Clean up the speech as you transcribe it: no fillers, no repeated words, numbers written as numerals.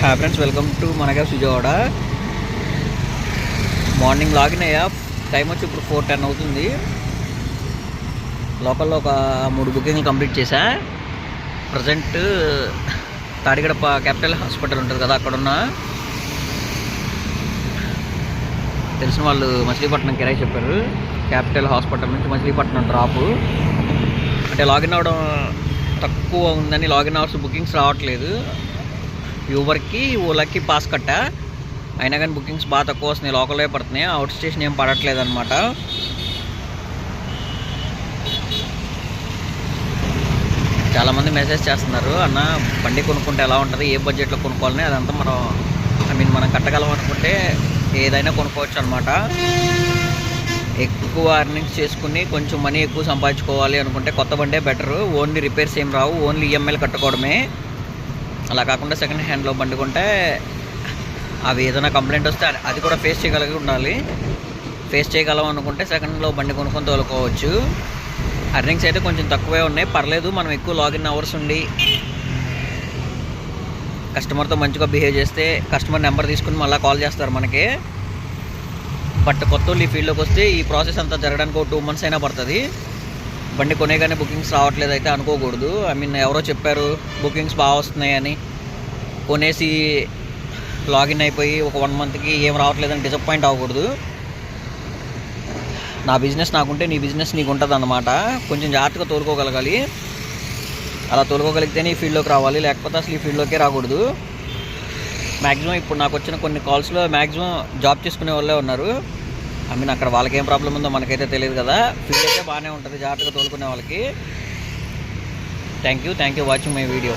Hi friends, welcome to మనగా Vijayawada. Morning login అయ్యా. Time వచ్చి ఇప్పుడు 4:10 అవుతుంది. లోకల్లో ఒక 3 బుకింగ్లు కంప్లీట్ చేశా. ప్రజెంట్ తాడిగడప క్యాపిటల్ హాస్పిటల్ ఉంటుంది కదా, అక్కడున్న తెలిసిన వాళ్ళు మచిలీపట్నం కిరాయి చెప్పారు. క్యాపిటల్ హాస్పిటల్ నుంచి మచిలీపట్నం డ్రాపు. అంటే లాగిన్ అవ్వడం తక్కువ ఉందని లాగిన్ అవర్స్ బుకింగ్స్ రావట్లేదు. యూబర్కి ఓలాకి పాస్ కట్టా, అయినా కానీ బుకింగ్స్ బాగా తక్కువ వస్తున్నాయి. లోకల్లో పడుతున్నాయి, అవుట్ స్టేషన్ ఏం పడట్లేదు అనమాట. చాలామంది మెసేజ్ చేస్తున్నారు, అన్న బండి కొనుక్కుంటే ఎలా ఉంటుంది, ఏ బడ్జెట్లో కొనుక్కోవాలని. అదంతా మనం కట్టగలం అనుకుంటే ఏదైనా కొనుక్కోవచ్చు అనమాట. ఎక్కువ అర్నింగ్స్ చేసుకుని కొంచెం మనీ ఎక్కువ సంపాదించుకోవాలి అనుకుంటే కొత్త బండే బెటరు. ఓన్లీ రిపేర్స్ ఏం రావు, ఓన్లీ ఈఎంఐలు కట్టుకోవడమే. అలా కాకుండా సెకండ్ హ్యాండ్లో బండి కొంటే అవి ఏదైనా కంప్లైంట్ వస్తే అది కూడా ఫేస్ చేయగలిగి ఉండాలి. ఫేస్ చేయగలం అనుకుంటే సెకండ్లో బండి కొనుక్కొని తోలుకోవచ్చు. అర్నింగ్స్ అయితే కొంచెం తక్కువే ఉన్నాయి, పర్లేదు. మనం ఎక్కువ లాగిన్ అవర్స్ ఉండి కస్టమర్తో మంచిగా బిహేవ్ చేస్తే కస్టమర్ నెంబర్ తీసుకుని మళ్ళీ కాల్ చేస్తారు మనకి. బట్ కొత్త వాళ్ళు ఈ ఫీల్డ్లోకి వస్తే ఈ ప్రాసెస్ అంతా జరగడానికి ఒక 2 months అయినా పడుతుంది. బండి కొనేగానే బుకింగ్స్ రావట్లేదు అయితే అనుకోకూడదు. ఎవరో చెప్పారు బుకింగ్స్ బాగా వస్తున్నాయని కొనేసి లాగిన్ అయిపోయి ఒక 1 monthకి ఏం రావట్లేదని డిసప్పాయింట్ అవ్వకూడదు. నా బిజినెస్ నాకుంటే నీ బిజినెస్ నీకు ఉంటుంది అన్నమాట. కొంచెం జాగ్రత్తగా తోలుకోగలగాలి. అలా తోలుకోగలిగితేనే ఈ ఫీల్డ్లోకి రావాలి, లేకపోతే అసలు ఈ ఫీల్డ్లోకే రాకూడదు. మ్యాక్సిమం ఇప్పుడు నాకు వచ్చిన కొన్ని కాల్స్లో మ్యాక్సిమం జాబ్ చేసుకునే వాళ్ళే ఉన్నారు. అక్కడ వాళ్ళకి ఏం ప్రాబ్లం ఉందో మనకైతే తెలియదు కదా. ఫీల్డ్ అయితే బాగానే ఉంటుంది జాగ్రత్తగా తోలుకునే వాళ్ళకి. Thank you watching my video.